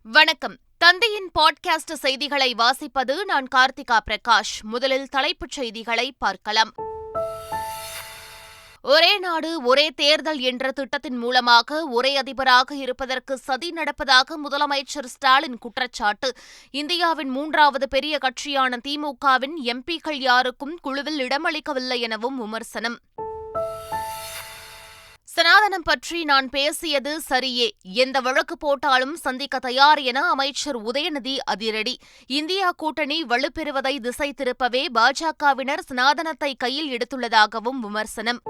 வணக்கம். தந்தையின் பாட்காஸ்ட் செய்திகளை வாசிப்பது நான் கார்த்திகா பிரகாஷ். முதலில் தலைப்புச் செய்திகளை பார்க்கலாம். ஒரே நாடு ஒரே தேர்தல் என்ற திட்டத்தின் மூலமாக ஒரே அதிபராக இருப்பதற்கு சதி நடப்பதாக முதலமைச்சர் ஸ்டாலின் குற்றச்சாட்டு. இந்தியாவின் மூன்றாவது பெரிய கட்சியான திமுகவின் எம்பிக்கள் யாருக்கும் குழுவில் இடமளிக்கவில்லை எனவும் விமர்சனம். சனாதனம் பற்றி நான் பேசியது சரியே, எந்த வழக்கு போட்டாலும் சந்திக்க தயார் என அமைச்சர் உதயநிதி அதிரடி. இந்தியா கூட்டணி வலுப்பெறுவதை திசை திருப்பவே பாஜகவினர் சனாதனத்தை கையில் எடுத்துள்ளதாகவும் விமர்சனம்.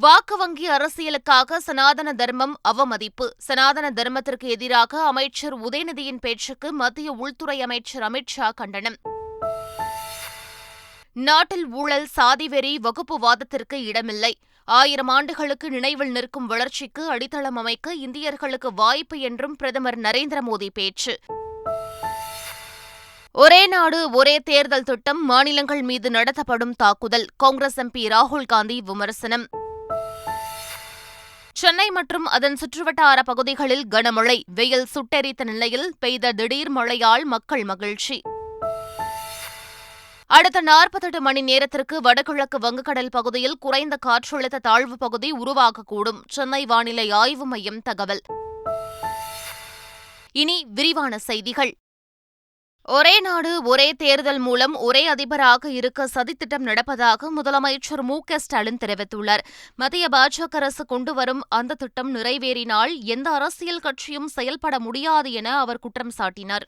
வாக்கு வங்கி அரசியலுக்காக சனாதன தர்மம் அவமதிப்பு. சனாதன தர்மத்திற்கு எதிராக அமைச்சர் உதயநிதியின் பேச்சுக்கு மத்திய உள்துறை அமைச்சர் அமித் ஷா கண்டனம். நாட்டில் ஊழல், சாதிவெறி, வகுப்புவாதத்திற்கு இடமில்லை. 1000 ஆண்டுகளுக்கு நினைவில் நிற்கும் வளர்ச்சிக்கு அடித்தளம் அமைக்க இந்தியர்களுக்கு வாய்ப்பு என்றும் பிரதமர் நரேந்திர மோடி பேச்சு. ஒரே நாடு ஒரே தேர்தல் திட்டம் மாநிலங்கள் மீது நடத்தப்படும் தாக்குதல். காங்கிரஸ் எம்பி ராகுல் காந்தி விமர்சனம். சென்னை மற்றும் அதன் சுற்றுவட்டார பகுதிகளில் கனமழை. வெயில் சுட்டெரித்த நிலையில் பெய்த திடீர் மழையால் மக்கள் மகிழ்ச்சி. அடுத்த 48 மணி நேரத்திற்கு வடகிழக்கு வங்கக்கடல் பகுதியில் குறைந்த காற்றழுத்த தாழ்வு பகுதி உருவாகக்கூடும். சென்னை வானிலை ஆய்வு மையம் தகவல். இனி விரிவான செய்திகள். ஒரே நாடு ஒரே தேர்தல் மூலம் ஒரே அதிபராக இருக்க சதித்திட்டம் நடப்பதாக முதலமைச்சர் மு.க.ஸ்டாலின் தெரிவித்துள்ளார். மத்திய பாஜக அரசு கொண்டுவரும் அந்த திட்டம் நிறைவேறினால் எந்த அரசியல் கட்சியும் செயல்பட முடியாது என அவர் குற்றம் சாட்டினார்.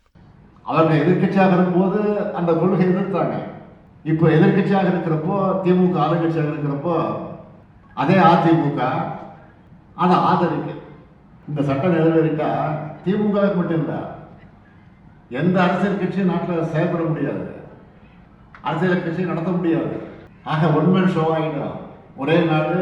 அவர்கள் எதிர்கட்சியாக இருக்கும்போது அந்த கொள்கை எதிர்த்தாங்க. இப்போ எதிர்கட்சியாக இருக்கிறப்போ, திமுக ஆளுங்கட்சியாக இருக்கிறப்போ அதே அதிமுக அதை ஆதரிக்க இந்த சட்டம் நிறைவேறிட்டா திமுகவுக்கு மட்டும் இல்லை, எந்த அரசியல் கட்சியும் நாட்டில் செயல்பட முடியாது, அரசியல் கட்சி நடத்த முடியாது. ஆக ஒன்மேன் ஷோ ஆகிடும். ஒரே நாடு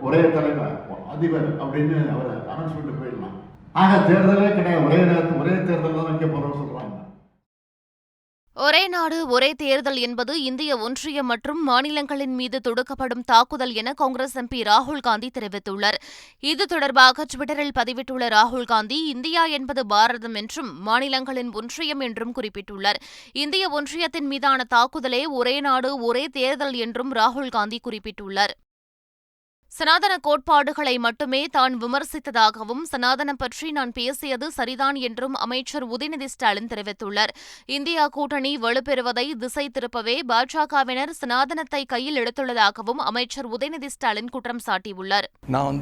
ஒரே தலைவர் அதிபர் அப்படின்னு அவர் அனௌன்ஸ் பண்ணிட்டு போயிடலாம். ஆக தேர்தலே கிடையாது, ஒரே நேரத்தில் ஒரே தேர்தல் தான் வைக்க போறோம்னு சொல்றாங்க. ஒரே நாடு ஒரே தேர்தல் என்பது இந்திய ஒன்றியம் மற்றும் மாநிலங்களின் மீது தொடுக்கப்படும் தாக்குதல் என காங்கிரஸ் எம்பி ராகுல் காந்தி தெரிவித்துள்ளார். இது தொடர்பாக டுவிட்டரில் பதிவிட்டுள்ள ராகுல் காந்தி, இந்தியா என்பது பாரதம் என்றும் மாநிலங்களின் ஒன்றியம் என்றும் குறிப்பிட்டுள்ளார். இந்திய ஒன்றியத்தின் மீதான தாக்குதலே ஒரே நாடு ஒரே தேர்தல் என்றும் ராகுல் காந்தி குறிப்பிட்டுள்ளார். சனாதன கோட்பாடுகளை மட்டுமே தான் விமர்சித்ததாகவும் சனாதனம் பற்றி நான் பேசியது சரிதான் என்றும் அமைச்சர் உதயநிதி ஸ்டாலின் தெரிவித்துள்ளார். இந்தியா கூட்டணி வலுப்பெறுவதை திசை திருப்பவே பாஜகவினர் சனாதனத்தை கையில் எடுத்துள்ளதாகவும் அமைச்சர் உதயநிதி ஸ்டாலின் குற்றம் சாட்டியுள்ளார். நான்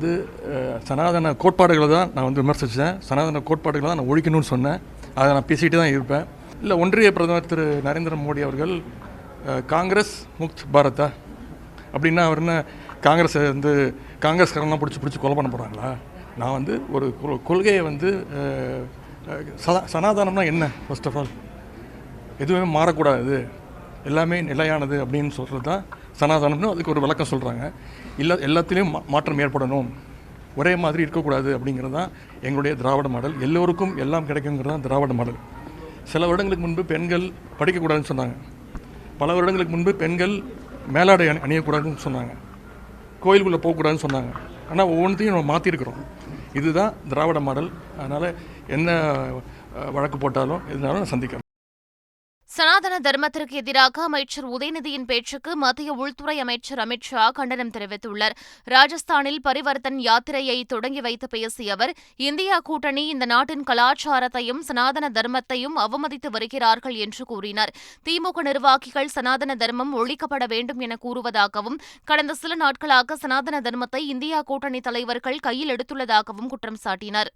சனாதன கோட்பாடுகளை தான் நான் விமர்சித்தேன். சனாதன கோட்பாடுகளை தான் நான் ஒழிக்கணும்னு சொன்னேன். அதை நான் பேசிக்கிட்டு தான் இருப்பேன். இல்லை, ஒன்றிய பிரதமர் திரு நரேந்திர மோடி அவர்கள் காங்கிரஸ் முக்த் பாரதா அப்படின்னா அவர் என்ன காங்கிரஸ்காரங்களாம் பிடிச்சி கொலை பண்ண போகிறாங்களா? நான் ஒரு கொள்கையை சனாதனம்னா என்ன, ஃபர்ஸ்ட் ஆஃப் ஆல் எதுவுமே மாறக்கூடாது, எல்லாமே நிலையானது அப்படின்னு சொல்கிறது தான் சனாதனம்னு அதுக்கு ஒரு விளக்கம் சொல்கிறாங்க. எல்லாத்துலேயும் மாற்றம் ஏற்படணும், ஒரே மாதிரி இருக்கக்கூடாது அப்படிங்கிறது தான் எங்களுடைய திராவிட மாடல். எல்லோருக்கும் எல்லாம் கிடைக்குங்கிறது தான் திராவிட மாடல். சில வருடங்களுக்கு முன்பு பெண்கள் படிக்கக்கூடாதுன்னு சொன்னாங்க. பல வருடங்களுக்கு முன்பு பெண்கள் மேலாடை அணியக்கூடாதுன்னு சொன்னாங்க. கோயிலுக்குள்ளே போகக்கூடாதுன்னு சொன்னாங்க. ஆனால் ஒவ்வொன்றையும் நம்ம மாற்றிருக்கிறோம். இதுதான் திராவிட மாடல். அதனால் என்ன வழக்கு போட்டாலும் எதுனாலும் சந்திக்கிறோம். சனாதன தர்மத்திற்கு எதிராக அமைச்சர் உதயநிதியின் பேச்சுக்கு மத்திய உள்துறை அமைச்சர் அமித் ஷா கண்டனம் தெரிவித்துள்ளார். ராஜஸ்தானில் பரிவர்த்தன் யாத்திரையை தொடங்கி வைத்து பேசிய அவர், இந்தியா கூட்டணி இந்த நாட்டின் கலாச்சாரத்தையும் சனாதன தர்மத்தையும் அவமதித்து வருகிறார்கள் என்று கூறினார். திமுக நிர்வாகிகள் சனாதன தர்மம் ஒழிக்கப்பட வேண்டும் என கூறுவதாகவும், கடந்த சில நாட்களாக சனாதன தர்மத்தை இந்தியா கூட்டணி தலைவர்கள் கையில் எடுத்துள்ளதாகவும் குற்றம் சாட்டினார்.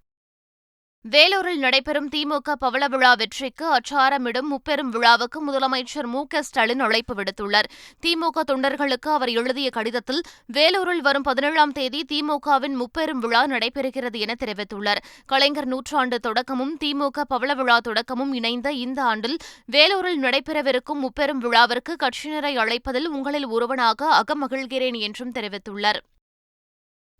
வேலூரில் நடைபெறும் திமுக பவள விழா வெற்றிக்கு அச்சாரமிடும் முப்பெரும் விழாவுக்கு முதலமைச்சர் மு.க.ஸ்டாலின் அழைப்பு விடுத்துள்ளார். திமுக தொண்டர்களுக்கு அவர் எழுதிய கடிதத்தில், வேலூரில் வரும் 17ஆம் தேதி திமுகவின் முப்பெரும் விழா நடைபெறுகிறது என தெரிவித்துள்ளார். கலைஞர் நூற்றாண்டு தொடக்கமும் திமுக பவள விழா தொடக்கமும் இணைந்த இந்த ஆண்டில் வேலூரில் நடைபெறவிருக்கும் முப்பெரும் விழாவிற்கு கட்சியினரை அழைப்பதில் உங்களில் ஒருவனாக அகமகிழ்கிறேன் என்றும் தெரிவித்துள்ளார்.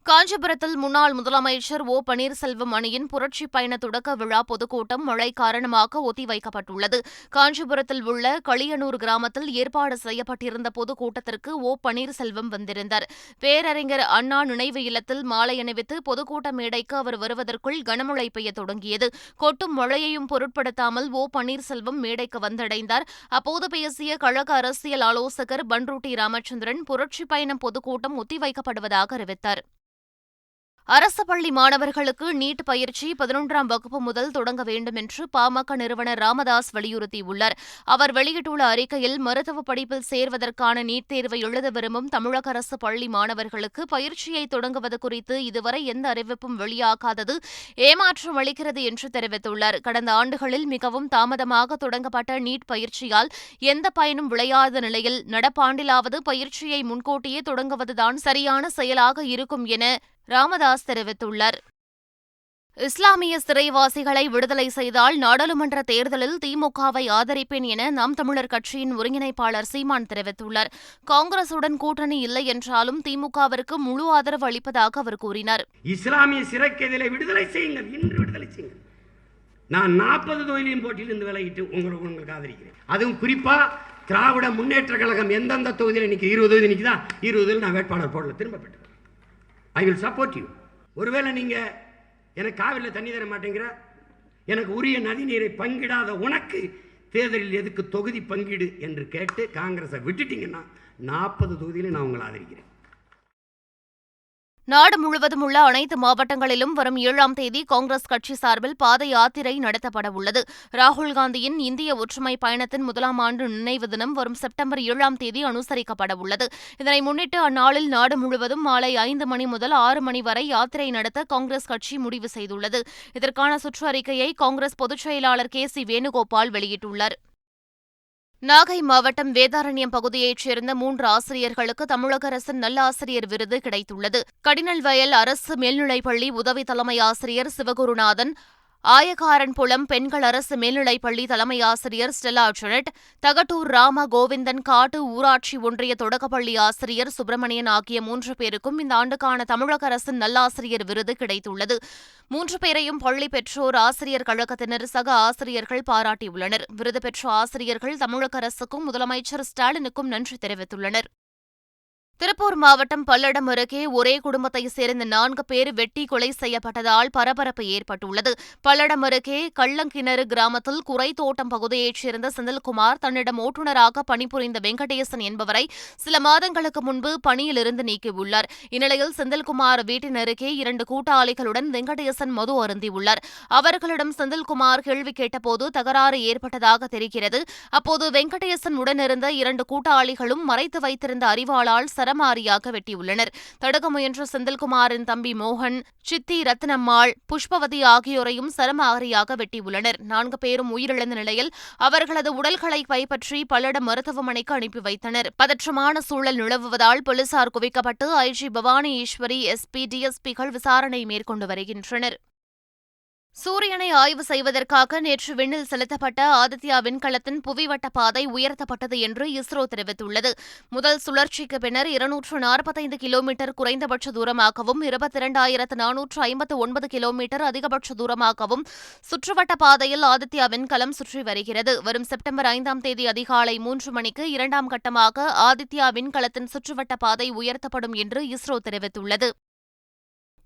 காஞ்சிபுரத்தில் முன்னாள் முதலமைச்சர் ஓ பன்னீர்செல்வம் அணியின் புரட்சி பயண தொடக்க விழா பொதுக்கூட்டம் மழை காரணமாக ஒத்திவைக்கப்பட்டுள்ளது. காஞ்சிபுரத்தில் உள்ள களியனூர் கிராமத்தில் ஏற்பாடு செய்யப்பட்டிருந்த பொதுக்கூட்டத்திற்கு ஓ பன்னீர்செல்வம் வந்திருந்தார். பேரறிஞர் அண்ணா நினைவு இல்லத்தில் மாலை அணிவித்து பொதுக்கூட்ட மேடைக்கு அவர் வருவதற்குள் கனமழை பெய்ய தொடங்கியது. கொட்டும் மழையையும் பொருட்படுத்தாமல் ஓ பன்னீர்செல்வம் மேடைக்கு வந்தடைந்தார். அப்போது பேசிய கழக அரசியல் ஆலோசகர் பண்ருட்டி ராமச்சந்திரன் புரட்சி பயணம் பொதுக்கூட்டம் ஒத்திவைக்கப்படுவதாக அறிவித்தார். அரசு பள்ளி மாணவர்களுக்கு நீட் பயிற்சி 11ஆம் வகுப்பு முதல் தொடங்க வேண்டும் என்று பாமக நிறுவனர் ராமதாஸ் வலியுறுத்தியுள்ளார். அவர் வெளியிட்டுள்ள அறிக்கையில், மருத்துவ படிப்பில் சேர்வதற்கான நீட் தேர்வை எழுத விரும்பும் தமிழக அரசு பள்ளி மாணவர்களுக்கு பயிற்சியை தொடங்குவது குறித்து இதுவரை எந்த அறிவிப்பும் வெளியாகாதது ஏமாற்றம் அளிக்கிறது என்று தெரிவித்துள்ளார். கடந்த ஆண்டுகளில் மிகவும் தாமதமாக தொடங்கப்பட்ட நீட் பயிற்சியால் எந்த பயனும் விளையாத நிலையில் நடப்பாண்டிலாவது பயிற்சியை முன்கூட்டியே தொடங்குவதுதான் சரியான செயலாக இருக்கும் என ராமதாஸ் தெரிவித்துள்ளார். இஸ்லாமிய சிறைவாசிகளை விடுதலை செய்தால் நாடாளுமன்ற தேர்தலில் திமுகவை ஆதரிப்பேன் என நாம் தமிழர் கட்சியின் ஒருங்கிணைப்பாளர் சீமான் தெரிவித்துள்ளார். காங்கிரசுடன் கூட்டணி இல்லை என்றாலும் திமுகவிற்கு முழு ஆதரவு அளிப்பதாக அவர் கூறினார். இஸ்லாமிய சிறைக்கைதிகளை விடுதலை செய்யுங்கள், இன்று விடுதலை செய்யுங்கள். நான் 40 தொகுதியிலும் போட்டியிலிருந்து விலகிட்டு உங்களுக்கு ஆதரிக்கிறேன். அதுவும் குறிப்பா திராவிட முன்னேற்ற கழகம் எந்தெந்த தொகுதியில் இன்னைக்கு 20 தொகுதி நிற்குதா, 20 தொகுதியில் நான் வேட்பாளர் போடல, திரும்ப பெற்று ஐ வில் சப்போர்ட் யூ. ஒருவேளை நீங்க எனக்கு காவிரியில் தண்ணி தர மாட்டேங்கிற, எனக்கு உரிய நதி நீரை பங்கிடாத உனக்கு தேர்தலில் எதுக்கு தொகுதி பங்கீடு என்று கேட்டு காங்கிரஸை விட்டுட்டீங்கன்னா 40 தொகுதியில நான் உங்களை ஆதரிக்கிறேன். நாடு முழுவதும் உள்ள அனைத்து மாவட்டங்களிலும் வரும் 7ஆம் தேதி காங்கிரஸ் கட்சி சார்பில் பாத யாத்திரை நடத்தப்பட உள்ளது. ராகுல் காந்தியின் இந்திய ஒற்றுமை பயணத்தின் 1ஆம் ஆண்டு நினைவு தினம் வரும் செப்டம்பர் 7ஆம் தேதி அனுசரிக்கப்பட உள்ளது. இதனை முன்னிட்டு அந்நாளில் நாடு முழுவதும் மாலை 5 மணி முதல் 6 மணி வரை யாத்திரை நடத்த காங்கிரஸ் கட்சி முடிவு செய்துள்ளது. இதற்கான சுற்று அறிக்கையை காங்கிரஸ் பொதுச் செயலாளர் KC வேணுகோபால் வெளியிட்டுள்ளார். நாகை மாவட்டம் வேதாரண்யம் பகுதியைச் சேர்ந்த 3 ஆசிரியர்களுக்கு தமிழக அரசின் நல்லாசிரியர் விருது கிடைத்துள்ளது. கடினல்வயல் அரசு மேல்நிலைப்பள்ளி உதவி தலைமை ஆசிரியர் சிவகுருநாதன், ஆயக்காரன்புலம் பெண்கள் அரசு மேல்நிலைப்பள்ளி தலைமை ஆசிரியர் ஸ்டெல்லா ஜெனட், தகட்டூர் ராம கோவிந்தன் காட்டு ஊராட்சி ஒன்றிய தொடக்கப்பள்ளி ஆசிரியர் சுப்பிரமணியன் ஆகிய 3 பேருக்கும் இந்த ஆண்டுக்கான தமிழக அரசின் நல்லாசிரியர் விருது கிடைத்துள்ளது. 3 பேரையும் பள்ளி பெற்றோர் ஆசிரியர் கழகத்தினர் சக ஆசிரியர்கள் பாராட்டியுள்ளனர். விருது பெற்ற ஆசிரியர்கள் தமிழக அரசுக்கும் முதலமைச்சர் ஸ்டாலினுக்கும் நன்றி தெரிவித்துள்ளனர். திருப்பூர் மாவட்டம் பல்லடம் அருகே ஒரே குடும்பத்தைச் சேர்ந்த 4 பேர் வெட்டி கொலை செய்யப்பட்டதால் பரபரப்பு ஏற்பட்டுள்ளது. பல்லடம் அருகே கள்ளங்கிணறு கிராமத்தில் குறைத்தோட்டம் பகுதியைச் சேர்ந்த செந்தில்குமார் தன்னிடம் ஓட்டுநராக பணிபுரிந்த வெங்கடேசன் என்பவரை சில மாதங்களுக்கு முன்பு பணியிலிருந்து நீக்கியுள்ளார். இந்நிலையில் செந்தில்குமார் வீட்டின் அருகே 2 கூட்டாளிகளுடன் வெங்கடேசன் மது அருந்தியுள்ளார். அவர்களிடம் செந்தில்குமார் கேள்வி கேட்டபோது தகராறு ஏற்பட்டதாக தெரிகிறது. அப்போது வெங்கடேசன் உடனிருந்த 2 கூட்டாளிகளும் மறைத்து வைத்திருந்த அரிவாளால் சரமாரியாக வெட்டியுள்ளனர். தடுக்க முயன்ற செந்தில்குமாரின் தம்பி மோகன், சித்தி ரத்னம்மாள், புஷ்பவதி ஆகியோரையும் சரமாரியாக வெட்டியுள்ளனர். 4 பேரும் உயிரிழந்த நிலையில் அவர்களது உடல்களை கைப்பற்றி பல்லடம் மருத்துவமனைக்கு அனுப்பி வைத்தனர். பதற்றமான சூழல் நிலவுவதால் போலீசார் குவிக்கப்பட்டு IG பவானி ஈஸ்வரி, SP, DSPகள் விசாரணை மேற்கொண்டு வருகின்றனர். சூரியனை ஆய்வு செய்வதற்காக நேற்று விண்ணில் செலுத்தப்பட்ட ஆதித்யா விண்கலத்தின் புவிவட்ட பாதை உயர்த்தப்பட்டது என்று இஸ்ரோ தெரிவித்துள்ளது. முதல் சுழற்சிக்கு பின்னர் 245 கிலோமீட்டர் குறைந்தபட்ச தூரமாகவும் 22,459 கிலோமீட்டர் அதிகபட்ச தூரமாகவும் சுற்றுவட்ட பாதையில் ஆதித்யா விண்கலம் சுற்றி வருகிறது. வரும் செப்டம்பர் 5ஆம் தேதி அதிகாலை 3 மணிக்கு 2ஆம் கட்டமாக ஆதித்யா விண்கலத்தின் சுற்றுவட்ட பாதை உயர்த்தப்படும் என்று இஸ்ரோ தெரிவித்துள்ளது.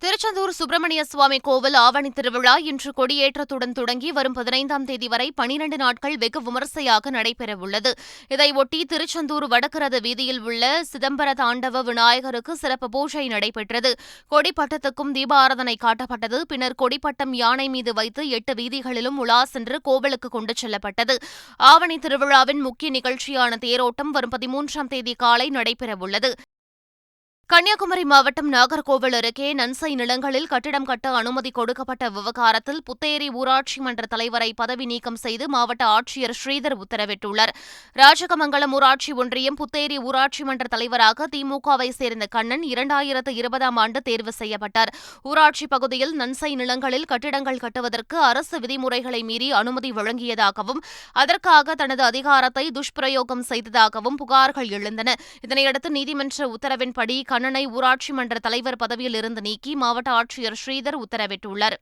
திருச்செந்தூர் சுப்பிரமணிய சுவாமி கோவில் ஆவணி திருவிழா இன்று கொடியேற்றத்துடன் தொடங்கி வரும் 15ஆம் தேதி வரை 12 நாட்கள் வெகு விமரிசையாக நடைபெறவுள்ளது. இதையொட்டி திருச்செந்தூர் வடக்கு வீதியில் உள்ள சிதம்பர தாண்டவ விநாயகருக்கு சிறப்பு பூஜை நடைபெற்றது. கொடிப்பட்டத்துக்கும் தீபாராதனை காட்டப்பட்டது. பின்னர் கொடிப்பட்டம் யானை மீது வைத்து 8 வீதிகளிலும் உலா சென்று கோவிலுக்கு கொண்டு செல்லப்பட்டது. ஆவணி திருவிழாவின் முக்கிய நிகழ்ச்சியான தேரோட்டம் வரும் 13ஆம் தேதி காலை நடைபெறவுள்ளது. கன்னியாகுமரி மாவட்டம் நாகர்கோவில் அருகே நன்சை நிலங்களில் கட்டிடம் கட்ட அனுமதி கொடுக்கப்பட்ட விவகாரத்தில் புத்தேரி ஊராட்சி மன்ற தலைவரை பதவி நீக்கம் செய்து மாவட்ட ஆட்சியர் ஸ்ரீதர் உத்தரவிட்டுள்ளார். ராஜகமங்கலம் ஊராட்சி ஒன்றியம் புத்தேரி ஊராட்சி மன்ற தலைவராக திமுகவை சேர்ந்த கண்ணன் 2020ஆம் ஆண்டு தேர்வு செய்யப்பட்டார். ஊராட்சி பகுதியில் நன்சை நிலங்களில் கட்டிடங்கள் கட்டுவதற்கு அரசு விதிமுறைகளை மீறி அனுமதி வழங்கியதாகவும் அதற்காக தனது அதிகாரத்தை துஷ்பிரயோகம் செய்ததாகவும் புகார்கள் எழுந்தன. இதனையடுத்து நீதிமன்ற உத்தரவின்படி கண்ணனை ஊராட்சி மன்ற தலைவர் பதவியில் இருந்து நீக்கி மாவட்ட ஆட்சியர் ஸ்ரீதர் உத்தரவிட்டுள்ளார்.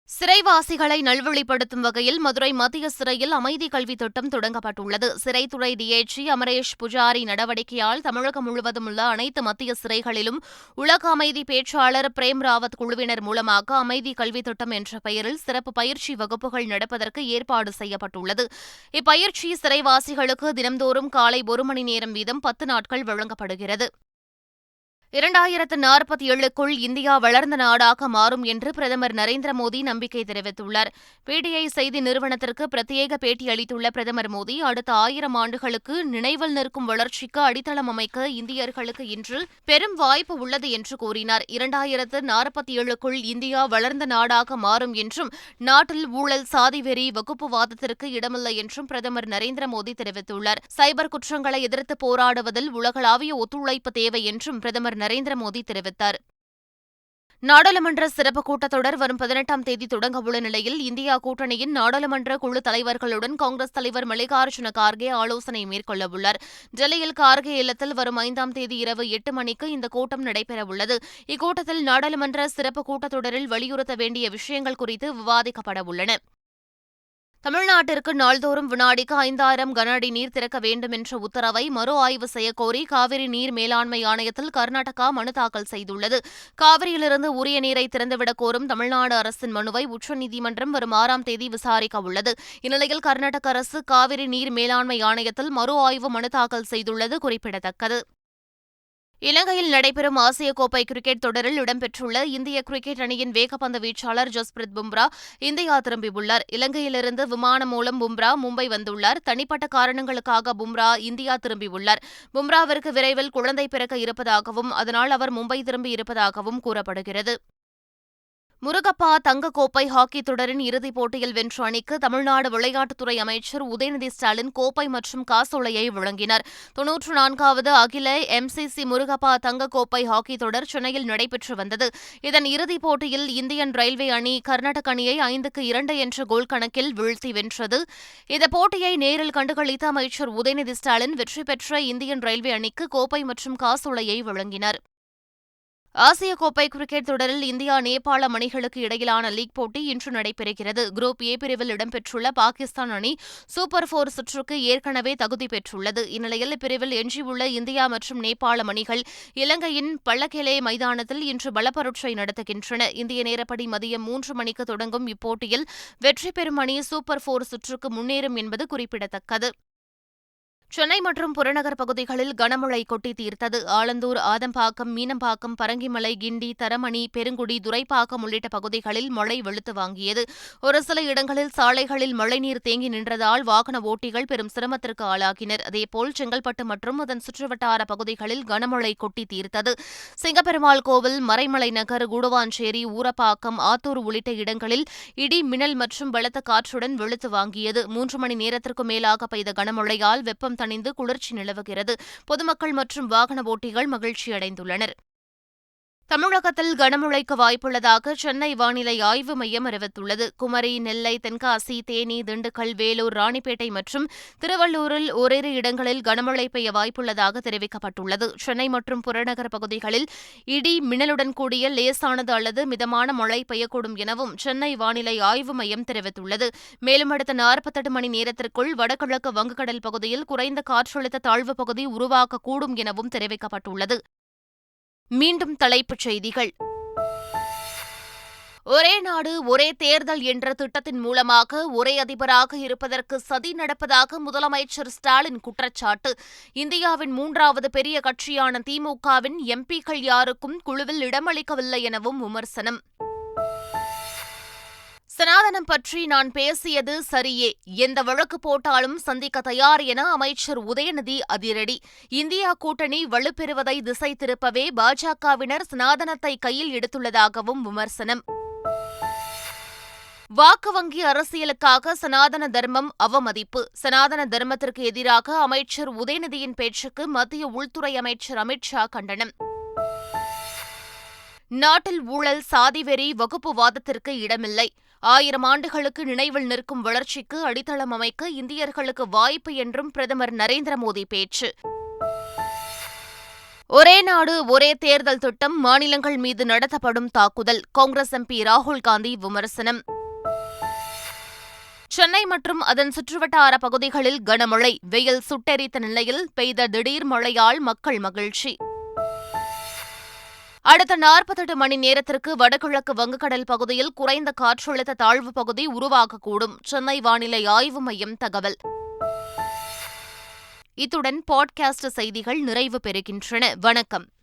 சிறைவாசிகளை நல்வழிப்படுத்தும் வகையில் மதுரை மத்திய சிறையில் அமைதி கல்வி திட்டம் தொடங்கப்பட்டுள்ளது. சிறைத்துறை டிஐஜி அமரேஷ் புஜாரி நடவடிக்கையால் தமிழகம் முழுவதும் உள்ள அனைத்து மத்திய சிறைகளிலும் உலக அமைதி பேச்சாளர் பிரேம் ராவத் குழுவினர் மூலமாக அமைதி கல்வி திட்டம் என்ற பெயரில் சிறப்பு பயிற்சி வகுப்புகள் நடப்பதற்கு ஏற்பாடு செய்யப்பட்டுள்ளது. இப்பயிற்சி சிறைவாசிகளுக்கு தினந்தோறும் காலை 1 மணி நேரம் வீதம் 10 நாட்கள் வழங்கப்படுகிறது. 2047க்குள் இந்தியா வளர்ந்த நாடாக மாறும் என்று பிரதமர் நரேந்திர மோடி நம்பிக்கை தெரிவித்துள்ளார். பிடிஐ செய்தி நிறுவனத்திற்கு பிரத்யேக பேட்டியளித்துள்ள பிரதமர் மோடி, அடுத்த 1000 ஆண்டுகளுக்கு நினைவில் நிற்கும் வளர்ச்சிக்கு அடித்தளம் அமைக்க இந்தியர்களுக்கு இன்று பெரும் வாய்ப்பு உள்ளது என்று கூறினார். 2047க்குள் இந்தியா வளர்ந்த நாடாக மாறும் என்றும், நாட்டில் ஊழல், சாதிவெறி, வகுப்புவாதத்திற்கு இடமில்லை என்றும் பிரதமர் நரேந்திர மோடி தெரிவித்துள்ளார். சைபர் குற்றங்களை எதிர்த்து போராடுவதில் உலகளாவிய ஒத்துழைப்பு தேவை என்றும் பிரதமர் நரேந்திர மோடி தெரிவித்தார். நாடாளுமன்ற சிறப்பு கூட்டத்தொடர் வரும் 18ஆம் தேதி தொடங்கவுள்ள நிலையில் இந்தியா கூட்டணியின் நாடாளுமன்ற குழு தலைவர்களுடன் காங்கிரஸ் தலைவர் மல்லிகார்ஜுன கார்கே ஆலோசனை மேற்கொள்ளவுள்ளார். டெல்லியில் கார்கே இல்லத்தில் வரும் 5ஆம் தேதி இரவு 8 மணிக்கு இந்த கூட்டம் நடைபெறவுள்ளது. இக்கூட்டத்தில் நாடாளுமன்ற சிறப்பு கூட்டத்தொடரில் வலியுறுத்த வேண்டிய விஷயங்கள் குறித்து விவாதிக்கப்படவுள்ளன. தமிழ்நாட்டிற்கு நாள்தோறும் வினாடிக்கு 5000 கன அடி நீர் திறக்க வேண்டும் என்ற உத்தரவை மறு ஆய்வு செய்யக்கோரி காவிரி நீர் மேலாண்மை ஆணையத்தில் கர்நாடகா மனு தாக்கல் செய்துள்ளது. காவிரியிலிருந்து உரிய நீரை திறந்துவிடக் கோரும் தமிழ்நாடு அரசின் மனுவை உச்சநீதிமன்றம் வரும் 6ஆம் தேதி விசாரிக்க உள்ளது. இந்நிலையில் கர்நாடக அரசு காவிரி நீர் மேலாண்மை ஆணையத்தில் மறு ஆய்வு மனு தாக்கல் செய்துள்ளது குறிப்பிடத்தக்கது. இலங்கையில் நடைபெறும் ஆசிய கோப்பை கிரிக்கெட் தொடரில் இடம்பெற்றுள்ள இந்திய கிரிக்கெட் அணியின் வேகப்பந்து வீச்சாளர் ஜஸ்பிரித் பும்ரா இந்தியா திரும்பியுள்ளார். இலங்கையிலிருந்து விமானம் மூலம் பும்ரா மும்பை வந்துள்ளார். தனிப்பட்ட காரணங்களுக்காக பும்ரா இந்தியா திரும்பியுள்ளார். பும்ராவிற்கு விரைவில் குழந்தை பிறக்க இருப்பதாகவும் அதனால் அவர் மும்பை திரும்பியிருப்பதாகவும் கூறப்படுகிறது. முருகப்பா தங்கக்கோப்பை ஹாக்கி தொடரின் இறுதிப் போட்டியில் வென்ற அணிக்கு தமிழ்நாடு விளையாட்டுத்துறை அமைச்சர் உதயநிதி ஸ்டாலின் கோப்பை மற்றும் காசோலையை வழங்கினார். 94வது அகில MCC முருகப்பா தங்கக்கோப்பை ஹாக்கி தொடர் சென்னையில் நடைபெற்று வந்தது. இதன் இறுதிப் போட்டியில் இந்தியன் ரயில்வே அணி கர்நாடக அணியை 5-2 என்ற கோல் கணக்கில் வீழ்த்தி வென்றது. இந்த போட்டியை நேரில் கண்டுகளித்த அமைச்சர் உதயநிதி ஸ்டாலின் வெற்றி பெற்ற இந்தியன் ரயில்வே அணிக்கு கோப்பை மற்றும் காசோலையை வழங்கினார். ஆசிய கோப்பை கிரிக்கெட் தொடரில் இந்தியா நேபாள அணிகளுக்கு இடையிலான லீக் போட்டி இன்று நடைபெறுகிறது. குரூப் ஏ பிரிவில் இடம்பெற்றுள்ள பாகிஸ்தான் அணி சூப்பர் 4 சுற்றுக்கு ஏற்கனவே தகுதி பெற்றுள்ளது. இந்நிலையில் இப்பிரிவில் எஞ்சியுள்ள இந்தியா மற்றும் நேபாள அணிகள் இலங்கையின் பள்ளக்கெலே மைதானத்தில் இன்று பலப்பரட்சை நடத்துகின்றன. இந்திய நேரப்படி மதியம் 3 மணிக்கு தொடங்கும் இப்போட்டியில் வெற்றி பெறும் அணி சூப்பர் 4 சுற்றுக்கு முன்னேறும் என்பது குறிப்பிடத்தக்கது. சென்னை மற்றும் புறநகர் பகுதிகளில் கனமழை கொட்டி தீர்த்தது. ஆலந்தூர், ஆதம்பாக்கம், மீனம்பாக்கம், பரங்கிமலை, கிண்டி, தரமணி, பெருங்குடி, துரைப்பாக்கம் உள்ளிட்ட பகுதிகளில் மழை வெளுத்து வாங்கியது. ஒரு சில இடங்களில் சாலைகளில் மழைநீர் தேங்கி நின்றதால் வாகன ஓட்டிகள் பெரும் சிரமத்திற்கு ஆளாகினர். அதேபோல் செங்கல்பட்டு மற்றும் அதன் சுற்றுவட்டார பகுதிகளில் கனமழை கொட்டி தீர்த்தது. சிங்கப்பெருமாள் கோவில், மறைமலை நகர், கூடுவாஞ்சேரி, ஊரப்பாக்கம், ஆத்தூர் உள்ளிட்ட இடங்களில் இடி, மின்னல் மற்றும் பலத்த காற்றுடன் வெளுத்து வாங்கியது. 3 மணி நேரத்திற்கும் மேலாக பெய்த கனமழையால் வெப்பம் தணிந்து குளிர்ச்சி நிலவுகிறது. பொதுமக்கள் மற்றும் வாகன ஓட்டிகள் மகிழ்ச்சியடைந்துள்ளனர். தமிழகத்தில் கனமழைக்கு வாய்ப்புள்ளதாக சென்னை வானிலை ஆய்வு மையம் அறிவித்துள்ளது. குமரி, நெல்லை, தென்காசி, தேனி, திண்டுக்கல், வேலூர், ராணிப்பேட்டை மற்றும் திருவள்ளூரில் ஓரிரு இடங்களில் கனமழை பெய்ய வாய்ப்புள்ளதாக தெரிவிக்கப்பட்டுள்ளது. சென்னை மற்றும் புறநகர் பகுதிகளில் இடி, மின்னலுடன் கூடிய லேசானது அல்லது மிதமான மழை பெய்யக்கூடும் எனவும் சென்னை வானிலை ஆய்வு மையம் தெரிவித்துள்ளது. மேலும் அடுத்த 48 மணி நேரத்திற்குள் வடகிழக்கு வங்கக்கடல் பகுதியில் குறைந்த காற்றழுத்த தாழ்வுப் பகுதி உருவாகக்கூடும் எனவும் தெரிவிக்கப்பட்டுள்ளது. மீண்டும் தலைப்புச் செய்திகள். ஒரே நாடு ஒரே தேர்தல் என்ற திட்டத்தின் மூலமாக ஒரே அதிபராக இருப்பதற்கு சதி நடப்பதாக முதலமைச்சர் ஸ்டாலின் குற்றச்சாட்டு. இந்தியாவின் 3வது பெரிய கட்சியான திமுகவின் எம்பிக்கள் யாருக்கும் குழுவில் இடமளிக்கவில்லை எனவும் விமர்சனம். சனாதனம் பற்றி நான் பேசியது சரியே, எந்த வழக்கு போட்டாலும் சந்திக்க தயார் என அமைச்சர் உதயநிதி அதிரடி. இந்தியா கூட்டணி வலுப்பெறுவதை திசை திருப்பவே பாஜகவினர் சனாதனத்தை கையில் எடுத்துள்ளதாகவும் விமர்சனம். வாக்கு வங்கி அரசியலுக்காக சனாதன தர்மம் அவமதிப்பு. சனாதன தர்மத்திற்கு எதிராக அமைச்சர் உதயநிதியின் பேச்சுக்கு மத்திய உள்துறை அமைச்சர் அமித் ஷா கண்டனம். நாட்டில் ஊழல், சாதிவெறி, வகுப்புவாதத்திற்கு இடமில்லை. 1000 ஆண்டுகளுக்கு நினைவில் நிற்கும் வளர்ச்சிக்கு அடித்தளம் அமைக்க இந்தியர்களுக்கு வாய்ப்பு என்றும் பிரதமர் நரேந்திர மோடி பேச்சு. ஒரே நாடு ஒரே தேர்தல் திட்டம் மாநிலங்கள் மீது நடத்தப்படும் தாக்குதல் காங்கிரஸ் எம்பி ராகுல் காந்தி விமர்சனம். சென்னை மற்றும் அதன் சுற்றுவட்டார பகுதிகளில் கனமழை, வெயில் சுட்டெரித்த நிலையில் பெய்த திடீர் மழையால் மக்கள் மகிழ்ச்சி. அடுத்த 48 மணி நேரத்திற்கு வடகிழக்கு வங்கக்கடல் பகுதியில் குறைந்த காற்றழுத்த தாழ்வு பகுதி உருவாகக்கூடும், சென்னை வானிலை ஆய்வு மையம் தகவல். இத்துடன் பாட்காஸ்ட் செய்திகள் நிறைவு பெறுகின்றன. வணக்கம்.